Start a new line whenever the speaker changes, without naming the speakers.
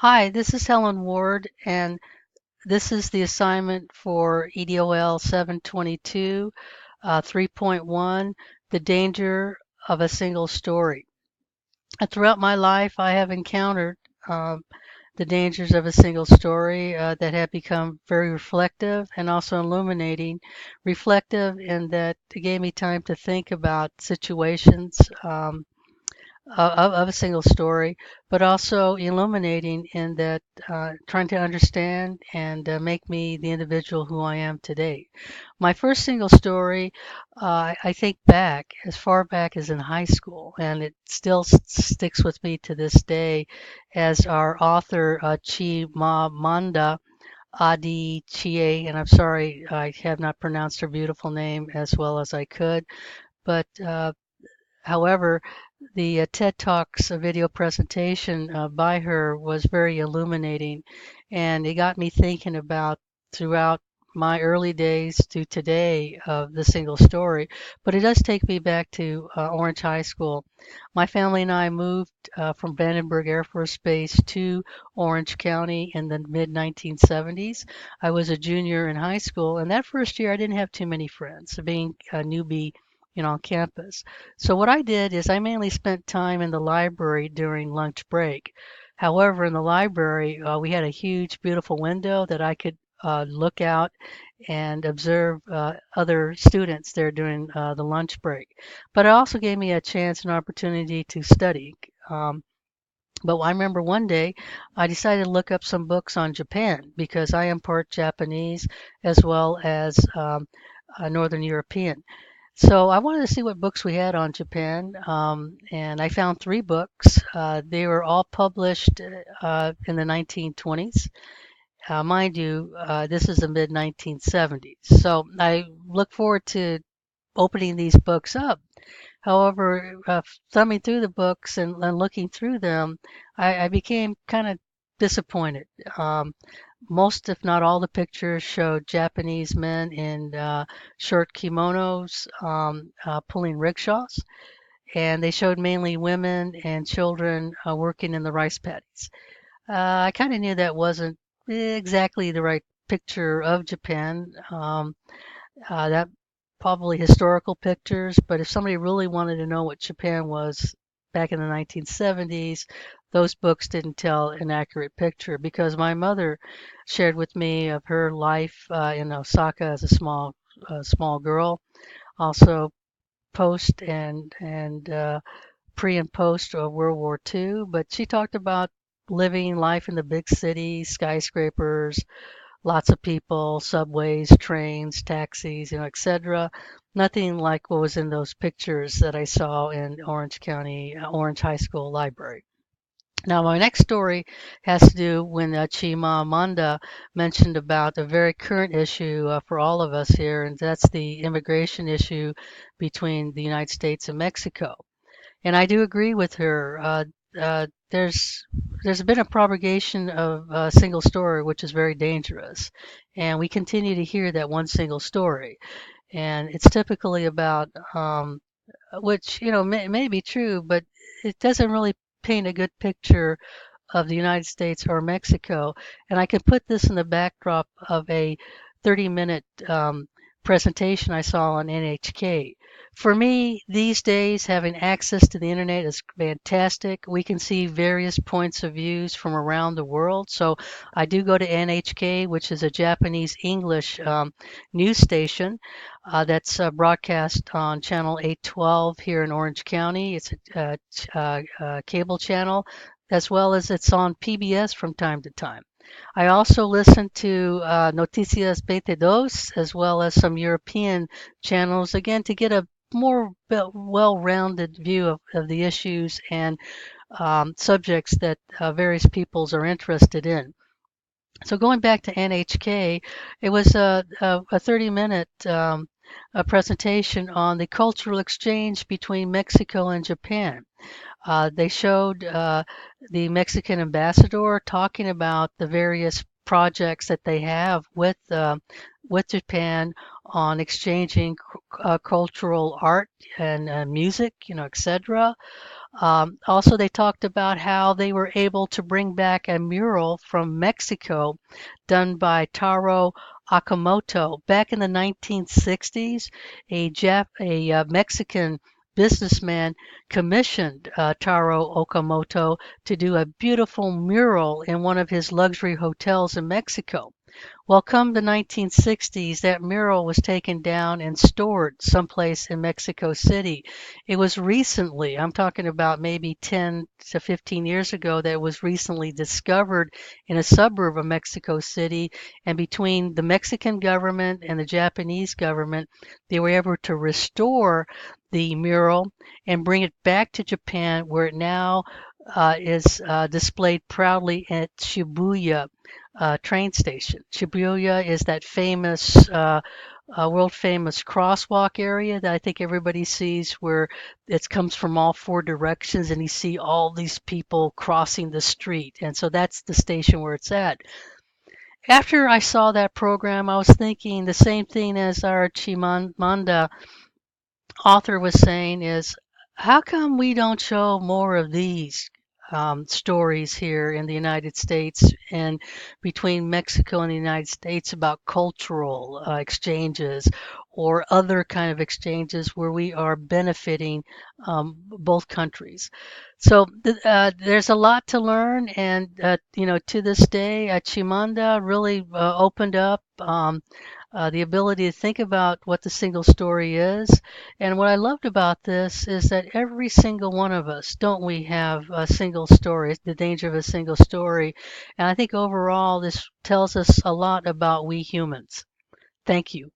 Hi, this is Helen Ward, and this is the assignment for EDOL 722, 3.1, The Danger of a Single Story. Throughout my life, I have encountered um, the dangers of a single story that have become very reflective and also illuminating. Reflective in that it gave me time to think about situations. Of a single story, but also illuminating in that trying to understand and make me the individual who I am today. My first single story, I think back as far back as in high school, and it still sticks with me to this day as our author, Chimamanda Adichie, and I'm sorry I have not pronounced her beautiful name as well as I could, but however, the TED Talks video presentation by her was very illuminating, and it got me thinking about throughout my early days to today of the single story. But it does take me back to Orange High School. My family and I moved from Vandenberg Air Force Base to Orange County in the mid 1970s. I was a junior in high school, and that first year I didn't have too many friends, being a newbie, on campus. So what I did is I mainly spent time in the library during lunch break. However, in the library, we had a huge, beautiful window that I could look out and observe other students there during the lunch break. But it also gave me a chance and opportunity to study. But I remember one day I decided to look up some books on Japan because I am part Japanese as well as Northern European. So I wanted to see what books we had on Japan, and I found three books. They were all published in the 1920s. Mind you, this is the mid 1970s. So I look forward to opening these books up. However, thumbing through the books and looking through them, I became kind of disappointed. Most, if not all, the pictures showed Japanese men in short kimonos pulling rickshaws, and they showed mainly women and children working in the rice paddies. I kind of knew that wasn't exactly the right picture of Japan. That probably historical pictures, but if somebody really wanted to know what Japan was back in the 1970s, those books didn't tell an accurate picture because my mother shared with me of her life in Osaka as a small girl, also post and pre and post of World War II. But she talked about living life in the big city, skyscrapers, lots of people, subways, trains, taxis, etc. Nothing like what was in those pictures that I saw in Orange County, Orange High School Library. Now, my next story has to do when Chimamanda mentioned about a very current issue for all of us here, and that's the immigration issue between the United States and Mexico. And I do agree with her. There's been a propagation of a single story, which is very dangerous, and we continue to hear that one single story, and it's typically about which may be true, but it doesn't really paint a good picture of the United States or Mexico. And I can put this in the backdrop of a 30-minute presentation I saw on NHK. For me, these days, having access to the internet is fantastic. We can see various points of views from around the world. So I do go to NHK, which is a Japanese English news station that's broadcast on channel 812 here in Orange County. It's a cable channel, as well as it's on PBS from time to time. I also listen to Noticias 22, as well as some European channels, again, to get a more well-rounded view of the issues and subjects that various peoples are interested in. So going back to NHK, it was a 30-minute a presentation on the cultural exchange between Mexico and Japan. They showed the Mexican ambassador talking about the various projects that they have with Japan on exchanging cultural art and music, etc. Also, they talked about how they were able to bring back a mural from Mexico done by Taro Okamoto. Back in the 1960s, a Mexican businessman commissioned Taro Okamoto to do a beautiful mural in one of his luxury hotels in Mexico. Well, come the 1960s, that mural was taken down and stored someplace in Mexico City. It was recently, I'm talking about maybe 10 to 15 years ago, that it was recently discovered in a suburb of Mexico City. And between the Mexican government and the Japanese government, they were able to restore the mural and bring it back to Japan, where it now is displayed proudly at Shibuya train station. Shibuya is that famous, world famous crosswalk area that I think everybody sees, where it comes from all four directions and you see all these people crossing the street. And so that's the station where it's at. After I saw that program, I was thinking the same thing as our Chimamanda author was saying is, how come we don't show more of these stories here in the United States and between Mexico and the United States about cultural exchanges or other kind of exchanges where we are benefiting both countries. So there's a lot to learn, and to this day, Chimanda really opened up the ability to think about what the single story is. And what I loved about this is that every single one of us, don't we have a single story, the danger of a single story. And I think overall, this tells us a lot about we humans. Thank you.